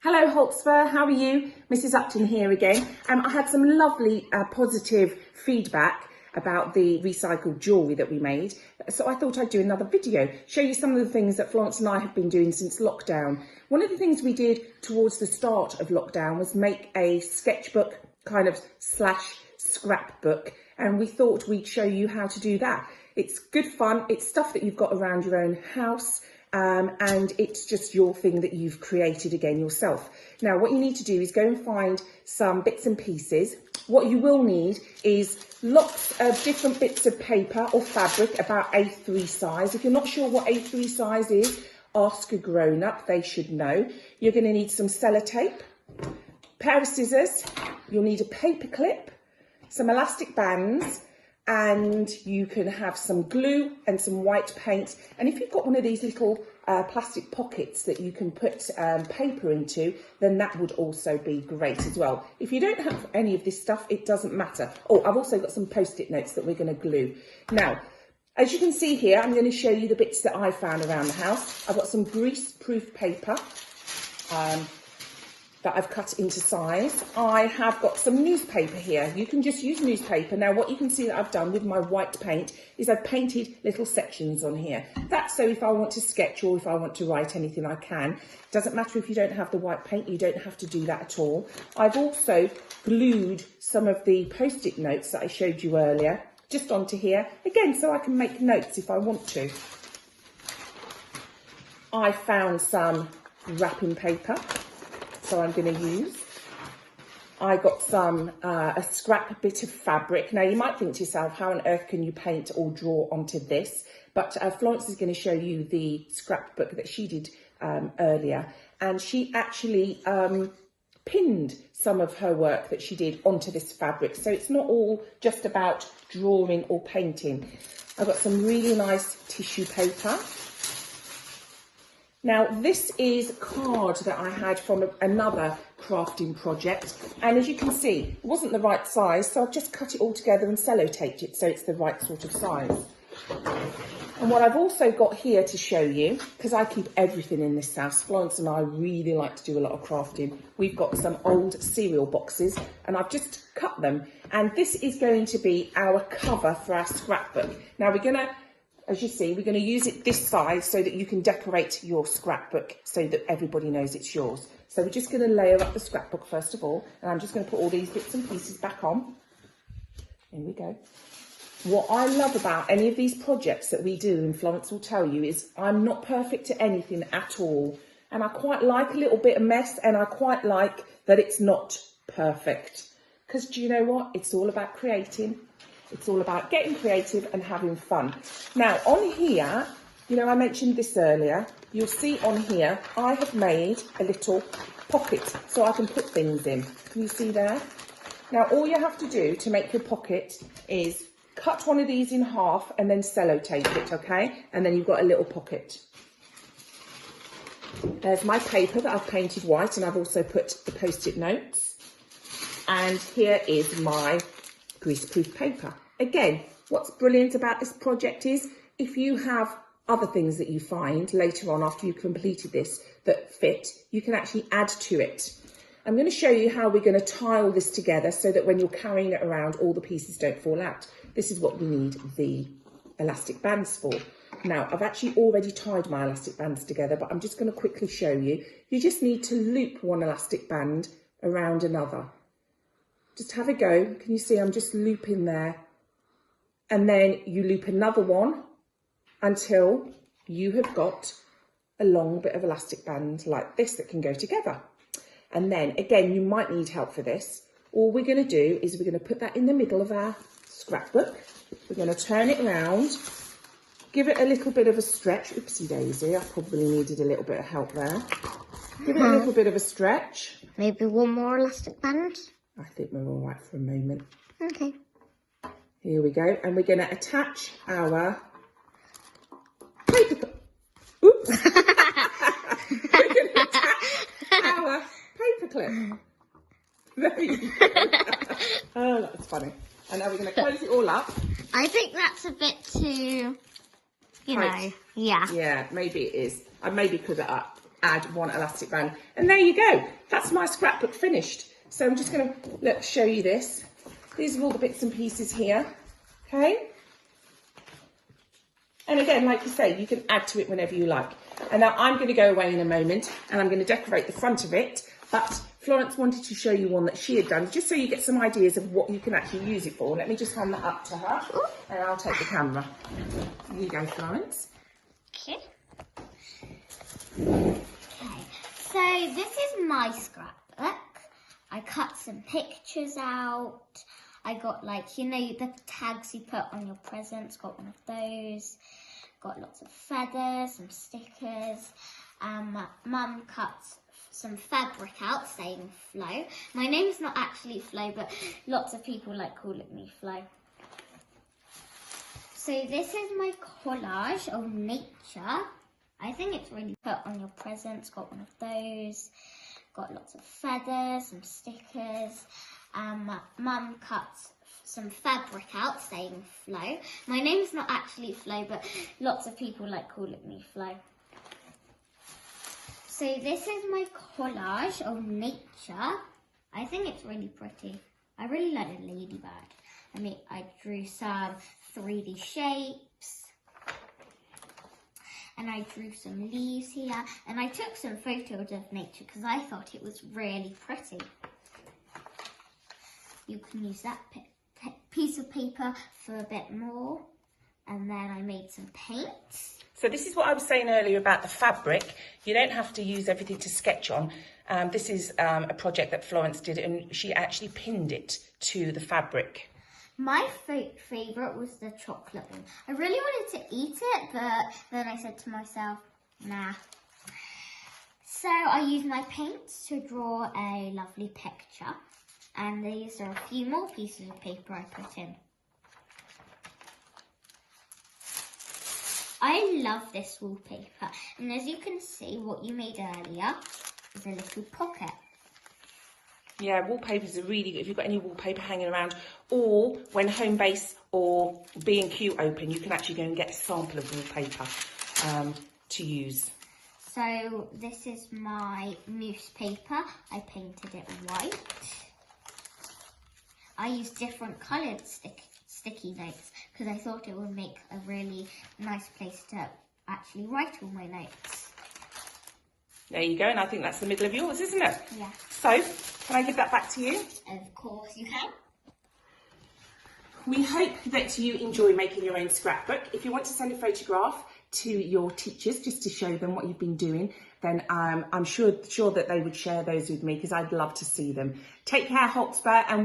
Hello Hotspur, how are you? Mrs Upton here again. I had some lovely positive feedback about the recycled jewellery that we made. So I thought I'd do another video, show you some of the things that Florence and I have been doing since lockdown. One of the things we did towards the start of lockdown was make a sketchbook kind of slash scrapbook, and we thought we'd show you how to do that. It's good fun, it's stuff that you've got around your own house. And it's just your thing that you've created again yourself. Now, what you need to do is go and find some bits and pieces. What you will need is lots of different bits of paper or fabric about A3 size. If you're not sure what A3 size is, ask a grown-up, they should know. You're going to need some sellotape, pair of scissors, you'll need a paper clip, some elastic bands, and you can have some glue and some white paint. And if you've got one of these little plastic pockets that you can put paper into, then that would also be great as well. If you don't have any of this stuff, it doesn't matter. Oh, I've also got some post-it notes that we're going to glue. Now, as you can see here, I'm going to show you the bits that I found around the house. I've got some grease-proof paper that I've cut into size. I have got some newspaper here. You can just use newspaper. Now, what you can see that I've done with my white paint is I've painted little sections on here. That's so if I want to sketch or if I want to write anything, I can. Doesn't matter if you don't have the white paint, you don't have to do that at all. I've also glued some of the post-it notes that I showed you earlier just onto here, again, so I can make notes if I want to. I found some wrapping paper, so I'm going to use. I got some, a scrap bit of fabric. Now you might think to yourself, how on earth can you paint or draw onto this? But Florence is going to show you the scrapbook that she did earlier. And she actually pinned some of her work that she did onto this fabric. So it's not all just about drawing or painting. I've got some really nice tissue paper. Now, this is card that I had from another crafting project, and as you can see, it wasn't the right size, so I've just cut it all together and sellotaped it so it's the right sort of size. And what I've also got here to show you, because I keep everything in this house, Florence and I really like to do a lot of crafting. We've got some old cereal boxes, and I've just cut them, and this is going to be our cover for our scrapbook. Now, we're going to, as you see, we're going to use it this size so that you can decorate your scrapbook so that everybody knows it's yours. So we're just going to layer up the scrapbook first of all, and I'm just going to put all these bits and pieces back on. Here we go. What I love about any of these projects that we do, and Florence will tell you, is I'm not perfect at anything at all. And I quite like a little bit of mess, and I quite like that it's not perfect. Because do you know what? It's all about creating. It's all about getting creative and having fun. Now, on here, you know, I mentioned this earlier, you'll see on here, I have made a little pocket so I can put things in. Can you see there? Now, all you have to do to make your pocket is cut one of these in half and then sellotape it, okay? And then you've got a little pocket. There's my paper that I've painted white, and I've also put the post-it notes. And here is my greaseproof paper. Again, what's brilliant about this project is if you have other things that you find later on after you've completed this that fit, you can actually add to it. I'm going to show you how we're going to tile this together so that when you're carrying it around, all the pieces don't fall out. This is what we need the elastic bands for. Now, I've actually already tied my elastic bands together, but I'm just going to quickly show you. You just need to loop one elastic band around another. Just have a go. Can you see I'm just looping there? And then you loop another one until you have got a long bit of elastic band like this that can go together. And then again, you might need help for this. All we're going to do is we're going to put that in the middle of our scrapbook. We're going to turn it around, give it a little bit of a stretch. Oopsie daisy, I probably needed a little bit of help there. Give it a little bit of a stretch. Maybe one more elastic band. I think we're all right for a moment. Okay. Here we go. And we're going to attach our paper clip. Oops. We're going to attach our paper clip. There you go. Oh, that's funny. And now we're going to close it all up. I think that's a bit too, you know, yeah. Yeah, maybe it is. I maybe could have add one elastic band. And there you go. That's my scrapbook finished. So I'm just going to show you this. These are all the bits and pieces here. Okay. And again, like you say, you can add to it whenever you like. And now I'm going to go away in a moment and I'm going to decorate the front of it. But Florence wanted to show you one that she had done, just so you get some ideas of what you can actually use it for. Let me just hand that up to her and I'll take the camera. Here you go, Florence. Okay. Okay, so this is my scrapbook. I cut some pictures out. I got, like, you know, the tags you put on your presents, got one of those. Got lots of feathers, some stickers. Mum cut some fabric out saying Flo. My name's not actually Flo, but lots of people like calling me Flo. So this is my collage of nature. I think it's really put on your presents, got one of those. Got lots of feathers, some stickers. Mum cut some fabric out saying Flo. My name's not actually Flo, but lots of people like calling me Flo. So this is my collage of nature. I think it's really pretty. I really like the ladybird. I drew some 3D shapes. And I drew some leaves here. And I took some photos of nature because I thought it was really pretty. You can use that piece of paper for a bit more. And then I made some paints. So this is what I was saying earlier about the fabric. You don't have to use everything to sketch on. This is a project that Florence did and she actually pinned it to the fabric. My favourite was the chocolate one. I really wanted to eat it, but then I said to myself, nah. So I used my paints to draw a lovely picture. And these are a few more pieces of paper I put in. I love this wallpaper. And as you can see, what you made earlier is a little pocket. Yeah, wallpapers are really good if you've got any wallpaper hanging around, or when Homebase or B&Q open, you can actually go and get a sample of wallpaper to use. So this is my newspaper. I painted it white. I used different coloured sticky notes because I thought it would make a really nice place to actually write all my notes. There you go, and I think that's the middle of yours, isn't it? Yeah. So, can I give that back to you? Of course you can. We hope that you enjoy making your own scrapbook. If you want to send a photograph to your teachers just to show them what you've been doing, then I'm sure that they would share those with me because I'd love to see them. Take care, Hotspur, and